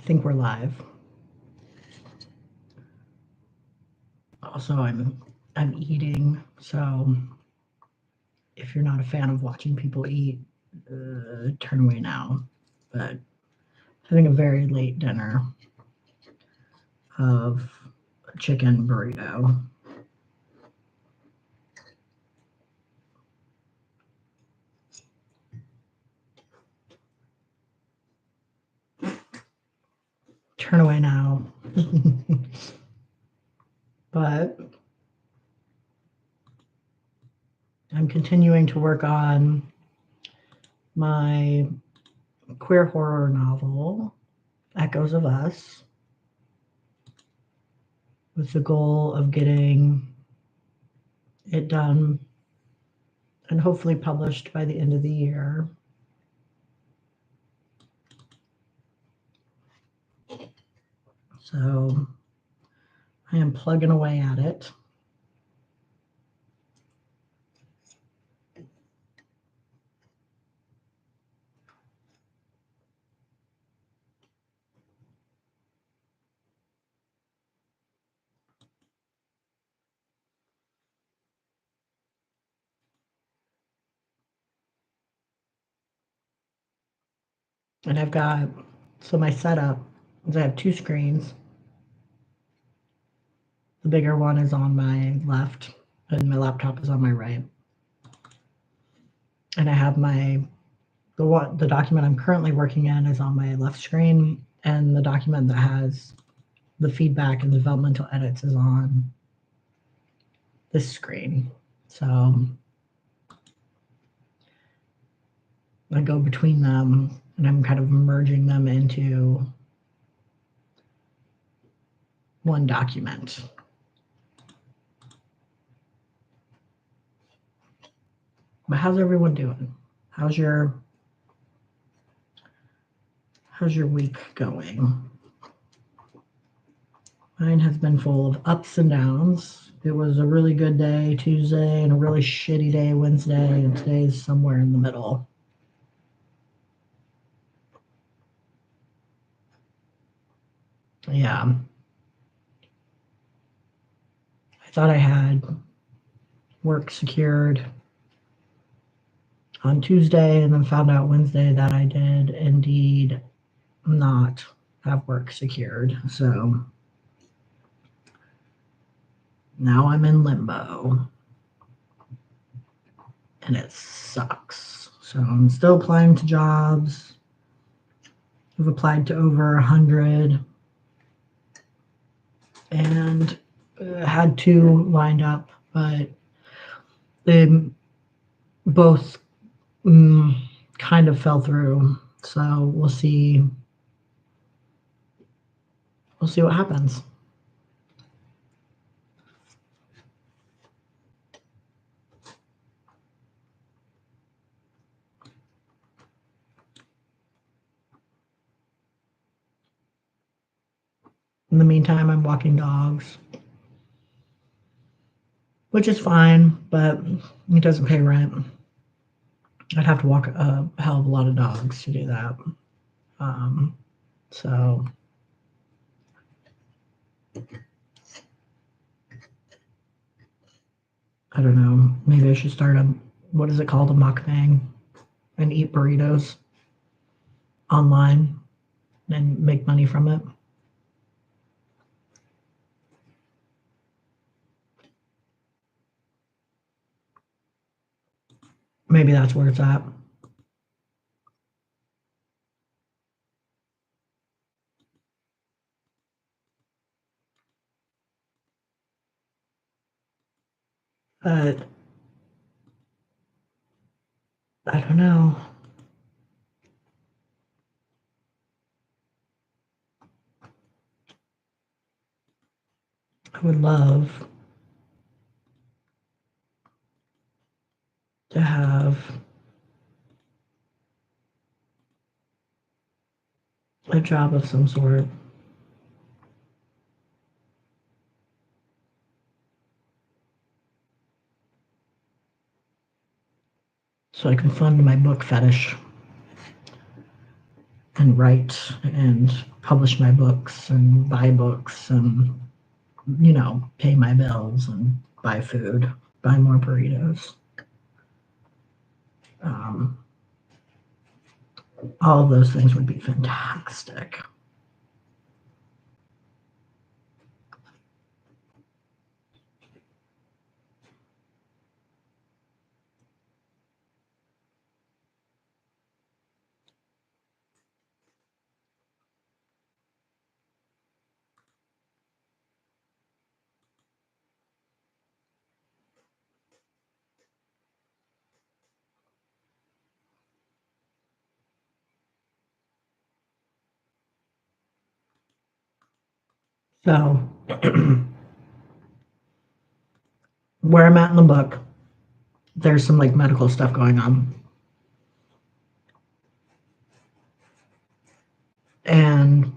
think we're live. Also, I'm eating, so if you're not a fan of watching people eat, turn away now. But having a very late dinner of a chicken burrito. Turn away now. But I'm continuing to work on my queer horror novel, Echoes of Us, with the goal of getting it done and hopefully published by the end of the year. So I am plugging away at it. And I've got, so my setup is I have two screens. The bigger one is on my left, and my laptop is on my right. And I have the document I'm currently working in is on my left screen, and the document that has the feedback and developmental edits is on this screen. So I go between them, and I'm kind of merging them into one document. But how's everyone doing? How's your week going? Mine has been full of ups and downs. It was a really good day Tuesday and a really shitty day Wednesday, and today's somewhere in the middle. Yeah. I thought I had work secured on Tuesday and then found out Wednesday that I did indeed not have work secured. So now I'm in limbo and it sucks. So I'm still applying to jobs. I've applied to over 100 and had two lined up, but they both kind of fell through. So we'll see. We'll see what happens. In the meantime, I'm walking dogs, which is fine, but it doesn't pay rent. I'd have to walk a hell of a lot of dogs to do that. So I don't know. Maybe I should start what is it called, a mukbang, and eat burritos online and make money from it. Maybe that's where it's at. But I don't know. I would love to have a job of some sort. So I can fund my book fetish. and write and publish my books and buy books and, pay my bills and buy food, buy more burritos. Um, all of those things would be fantastic. So, where I'm at in the book, there's some like medical stuff going on. And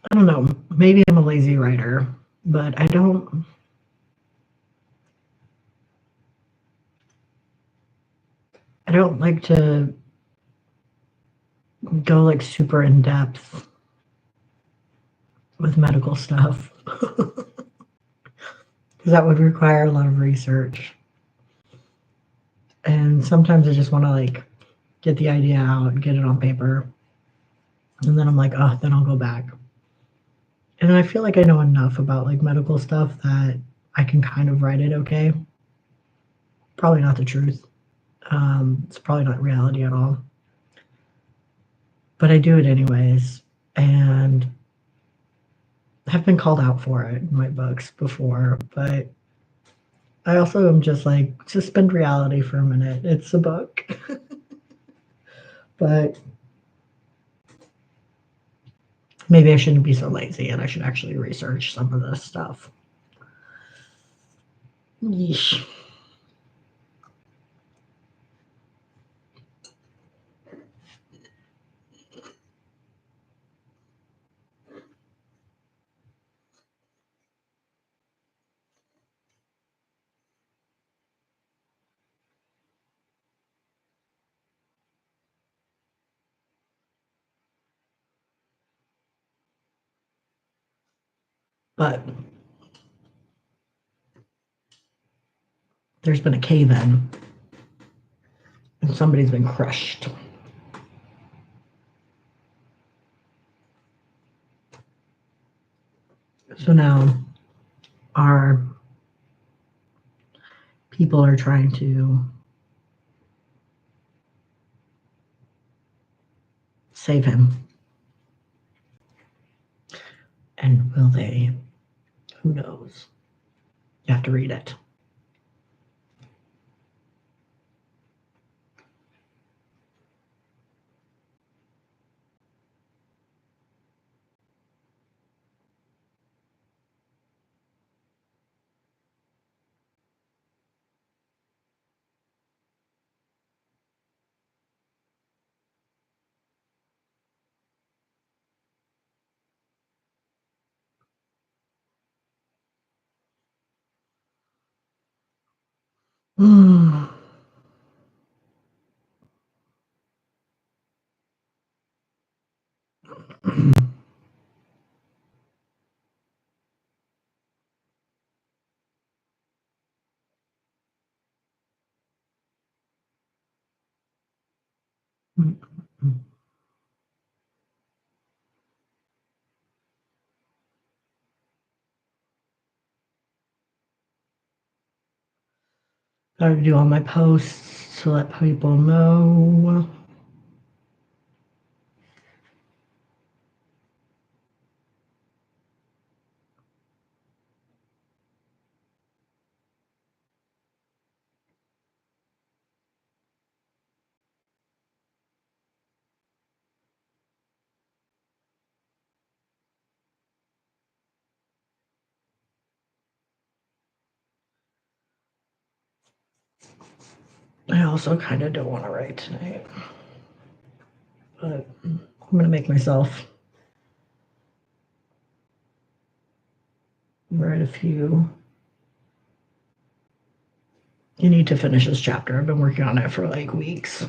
I don't know, maybe I'm a lazy writer, but I don't like to go like super in depth with medical stuff because that would require a lot of research. And sometimes I just want to like get the idea out, get it on paper. And then I'm like, oh, then I'll go back. And I feel like I know enough about like medical stuff that I can kind of write it okay. Probably not the truth. It's probably not reality at all. But I do it anyways. And have been called out for it in my books before. But I also am just like, suspend reality for a minute. It's a book. But maybe I shouldn't be so lazy and I should actually research some of this stuff. Yeesh. But there's been a cave in and somebody's been crushed. So now our people are trying to save him. And will they? Who knows? You have to read it. Mm. Gotta do all my posts to let people know. I also kind of don't want to write tonight, but I'm going to make myself write a few. You need to finish this chapter. I've been working on it for like weeks.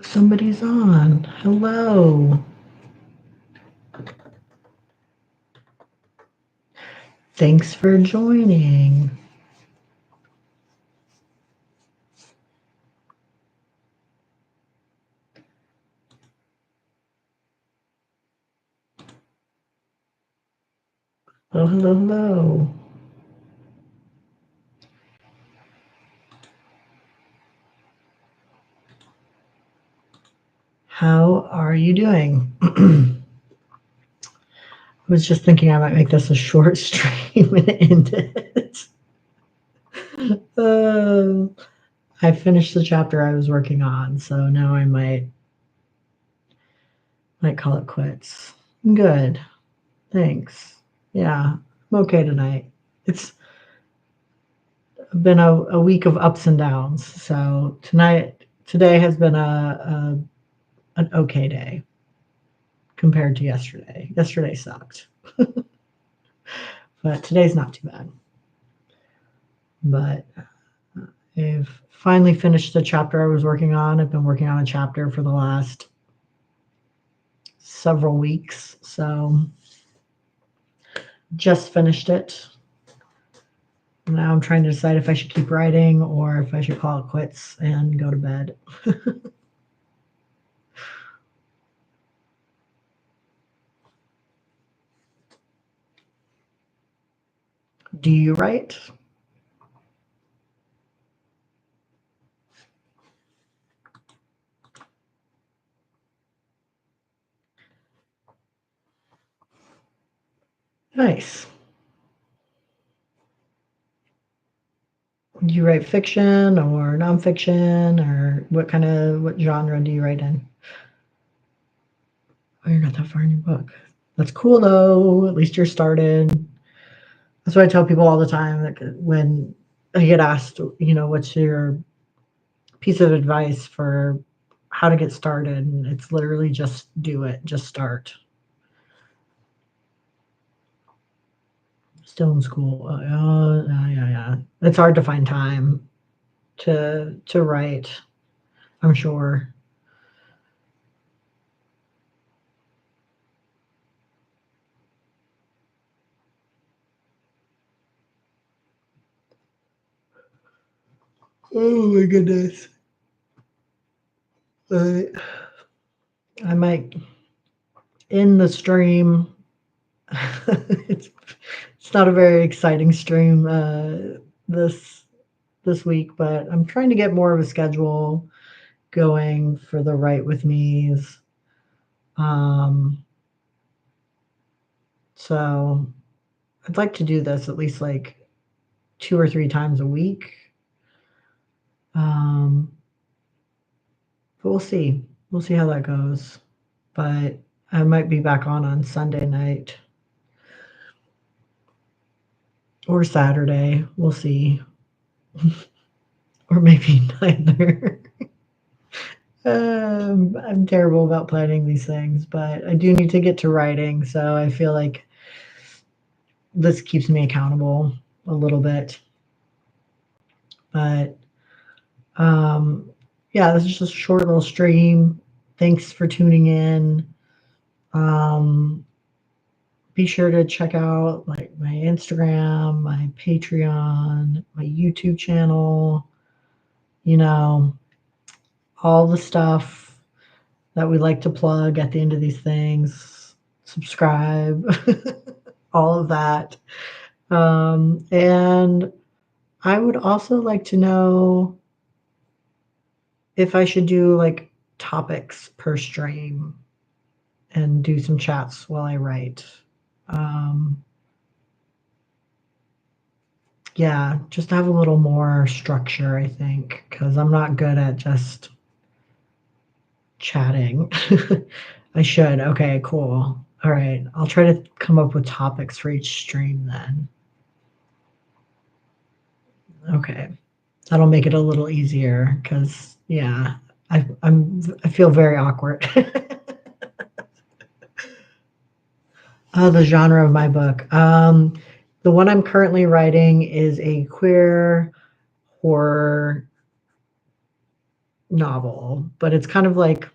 Somebody's on. Hello. Thanks for joining. Oh, hello, hello. How are you doing? I was just thinking I might make this a short stream and end it. I finished the chapter I was working on, so now I might call it quits. Good. Thanks. Yeah, I'm okay tonight. It's been a week of ups and downs. So today has been an okay day compared to yesterday. Yesterday sucked, but today's not too bad. But I've finally finished the chapter I was working on. I've been working on a chapter for the last several weeks, so just finished it. Now I'm trying to decide if I should keep writing or if I should call it quits and go to bed. Do you write? Nice. Do you write fiction or nonfiction, or what genre do you write in? Oh, you're not that far in your book. That's cool though. At least you're started. That's what I tell people all the time. Like when I get asked, what's your piece of advice for how to get started? And it's literally just do it. Just start. Still in school. Yeah. It's hard to find time to write, I'm sure. Oh my goodness. I might end the stream. it's not a very exciting stream this week, but I'm trying to get more of a schedule going for the Write With Me's. So I'd like to do this at least like 2 or 3 times a week. But we'll see. We'll see how that goes. But I might be back on Sunday night or Saturday. We'll see. Or maybe neither. I'm terrible about planning these things, but I do need to get to writing, so I feel like this keeps me accountable a little bit. But yeah, this is just a short little stream. Thanks for tuning in. Be sure to check out like my Instagram, my Patreon, my YouTube channel, all the stuff that we like to plug at the end of these things. Subscribe, all of that. And I would also like to know if I should do like topics per stream and do some chats while I write. Yeah, just to have a little more structure, I think, because I'm not good at just chatting. I should. Okay, cool. All right. I'll try to come up with topics for each stream then. Okay. That'll make it a little easier because, yeah, I feel very awkward. The genre of my book. The one I'm currently writing is a queer horror novel, but it's kind of like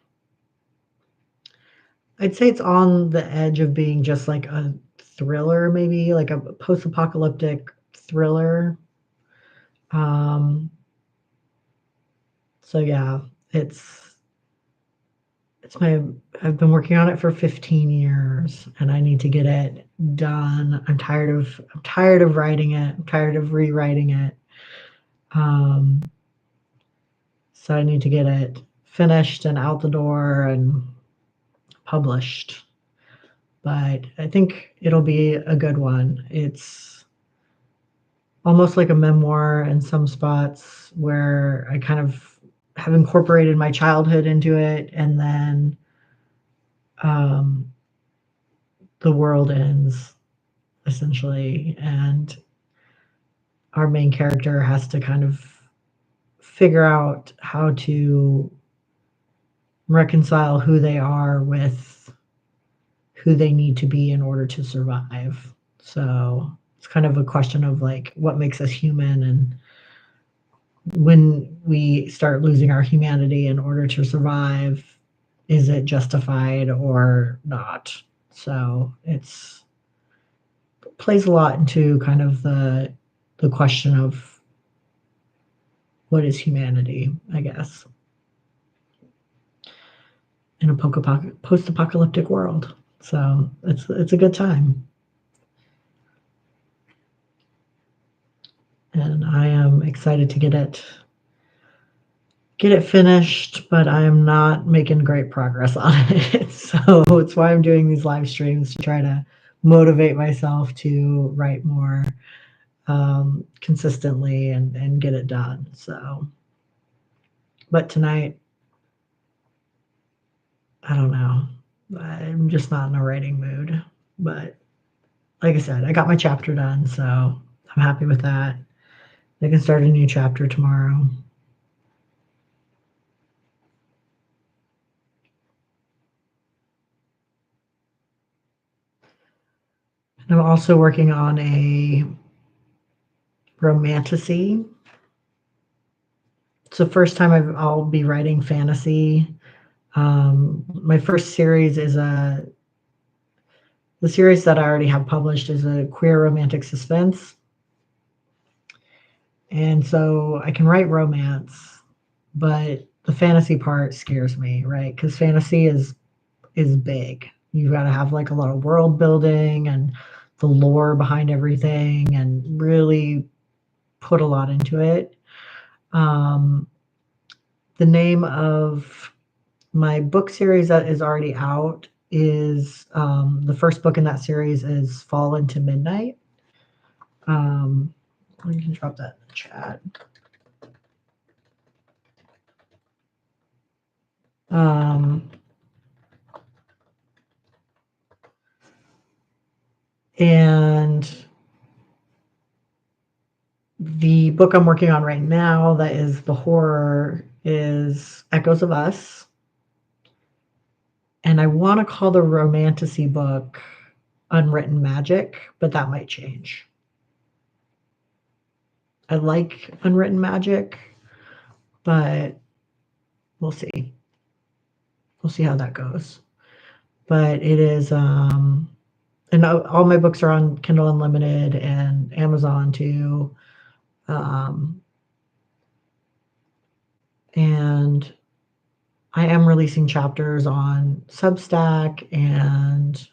I'd say it's on the edge of being just like a thriller, maybe like a post-apocalyptic thriller. Um, so yeah, it's it's my I've been working on it for 15 years and I need to get it done. I'm tired of writing it. I'm tired of rewriting it. Um, so I need to get it finished and out the door and published. But I think it'll be a good one. It's almost like a memoir in some spots where I kind of have incorporated my childhood into it, and then um, the world ends essentially, and our main character has to kind of figure out how to reconcile who they are with who they need to be in order to survive. So it's kind of a question of like what makes us human, and when we start losing our humanity in order to survive, is it justified or not? So it's plays a lot into kind of the question of what is humanity, I guess, in a post-apocalyptic world. So it's a good time, and I am excited to get it finished, but I am not making great progress on it. So it's why I'm doing these live streams to try to motivate myself to write more consistently and get it done. So, but tonight, I don't know. I'm just not in a writing mood. But like I said, I got my chapter done, so I'm happy with that. I can start a new chapter tomorrow. And I'm also working on a romantasy. It's the first time I'll be writing fantasy. My first series is the series that I already have published is a queer romantic suspense. And so I can write romance, but the fantasy part scares me, right? Because fantasy is big. You've got to have like a lot of world building and the lore behind everything and really put a lot into it. Um, the name of my book series that is already out is the first book in that series is Fall into Midnight. You can drop that in the chat. And the book I'm working on right now that is the horror is Echoes of Us. And I want to call the romantasy book Unwritten Magic, but that might change. I like Unwritten Magic, but we'll see. We'll see how that goes. But it is, and all my books are on Kindle Unlimited and Amazon too. And I am releasing chapters on Substack and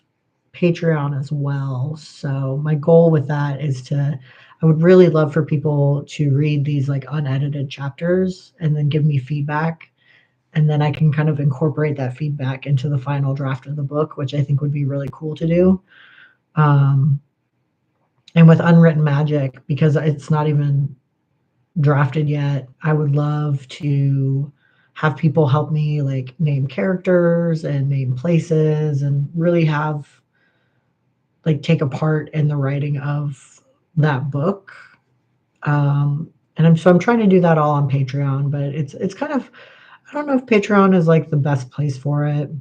Patreon as well. So my goal with that is I would really love for people to read these like unedited chapters and then give me feedback. And then I can kind of incorporate that feedback into the final draft of the book, which I think would be really cool to do. And with Unwritten Magic, because it's not even drafted yet, I would love to have people help me like name characters and name places and really have like take a part in the writing of that book. And I'm trying to do that all on Patreon, but it's kind of I don't know if Patreon is like the best place for it.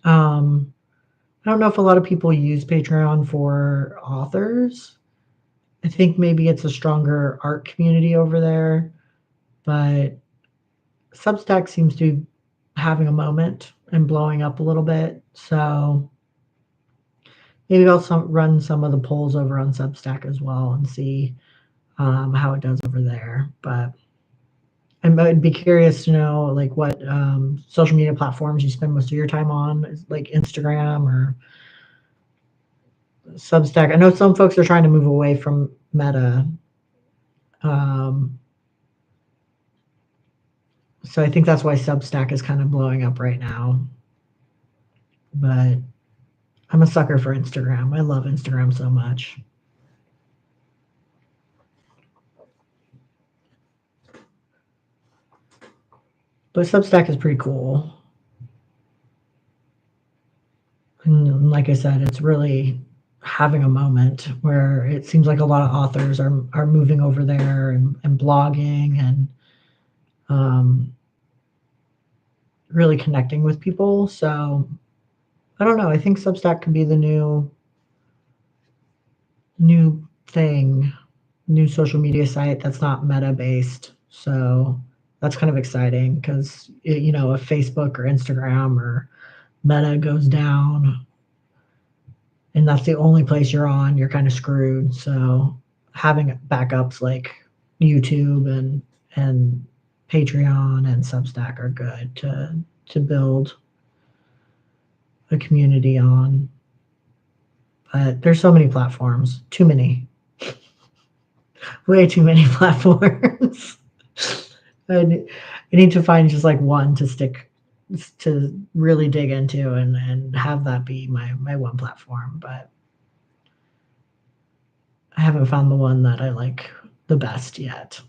I don't know if a lot of people use Patreon for authors. I think maybe it's a stronger art community over there, but Substack seems to be having a moment and blowing up a little bit. So maybe I'll run some of the polls over on Substack as well and see how it does over there. But I'd be curious to know like what social media platforms you spend most of your time on, like Instagram or Substack. I know some folks are trying to move away from Meta. So I think that's why Substack is kind of blowing up right now. But I'm a sucker for Instagram. I love Instagram so much. But Substack is pretty cool. And like I said, it's really having a moment where it seems like a lot of authors are moving over there and blogging and really connecting with people. So I don't know. I think Substack could be the new thing, new social media site that's not Meta based. So that's kind of exciting because you know if Facebook or Instagram or Meta goes down and that's the only place you're on, you're kind of screwed. So having backups like YouTube and Patreon and Substack are good to build a community on. But there's so many platforms, too many, way too many platforms. I need to find just like one to stick to really dig into and have that be my one platform. But I haven't found the one that I like the best yet.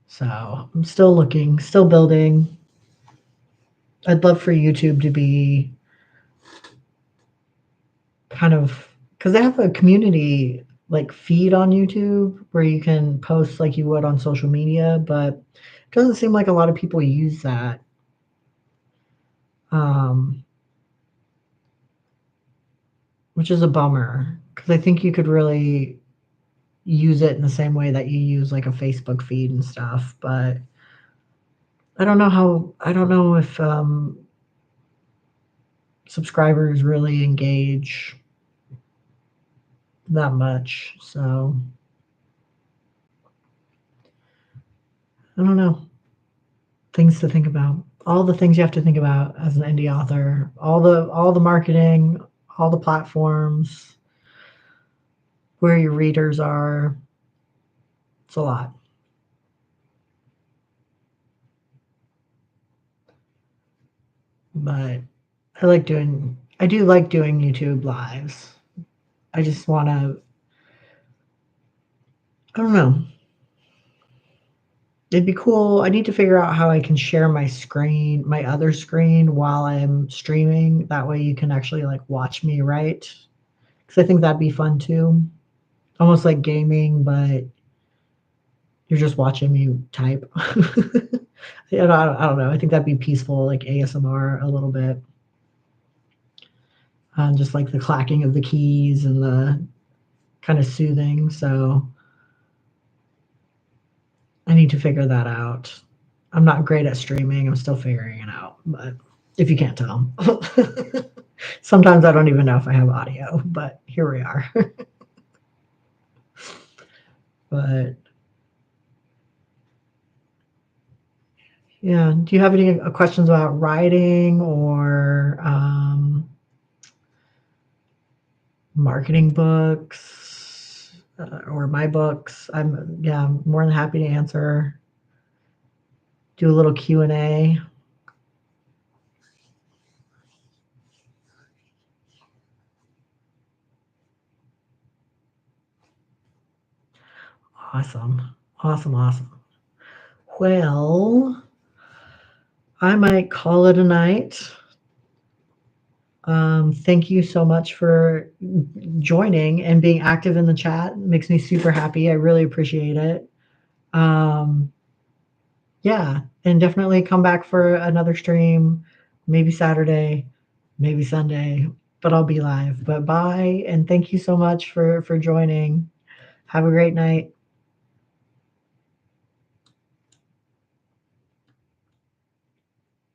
So I'm still looking, still building. I'd love for YouTube to be kind of because they have a community like feed on YouTube where you can post like you would on social media, but it doesn't seem like a lot of people use that. Which is a bummer because I think you could really use it in the same way that you use like a Facebook feed and stuff. But I don't know if subscribers really engage that much. So I don't know. Things to think about. All the things you have to think about as an indie author. All the marketing, all the platforms, where your readers are. It's a lot. But I do like doing YouTube lives. I just want to, I don't know. It'd be cool. I need to figure out how I can share my screen, my other screen while I'm streaming. That way you can actually like watch me write. Because I think that'd be fun too. Almost like gaming, but you're just watching me type. I don't know. I think that'd be peaceful, like ASMR a little bit. Just like the clacking of the keys and the kind of soothing. So I need to figure that out. I'm not great at streaming. I'm still figuring it out. But if you can't tell, sometimes I don't even know if I have audio, but here we are. But yeah, do you have any questions about writing or marketing books or my books? I'm more than happy to answer. Do a little Q&A. Awesome. Well, I might call it a night. Thank you so much for joining and being active in the chat. It makes me super happy. I really appreciate it. Yeah, and definitely come back for another stream, maybe Saturday, maybe Sunday, but I'll be live. But bye, and thank you so much for joining. Have a great night.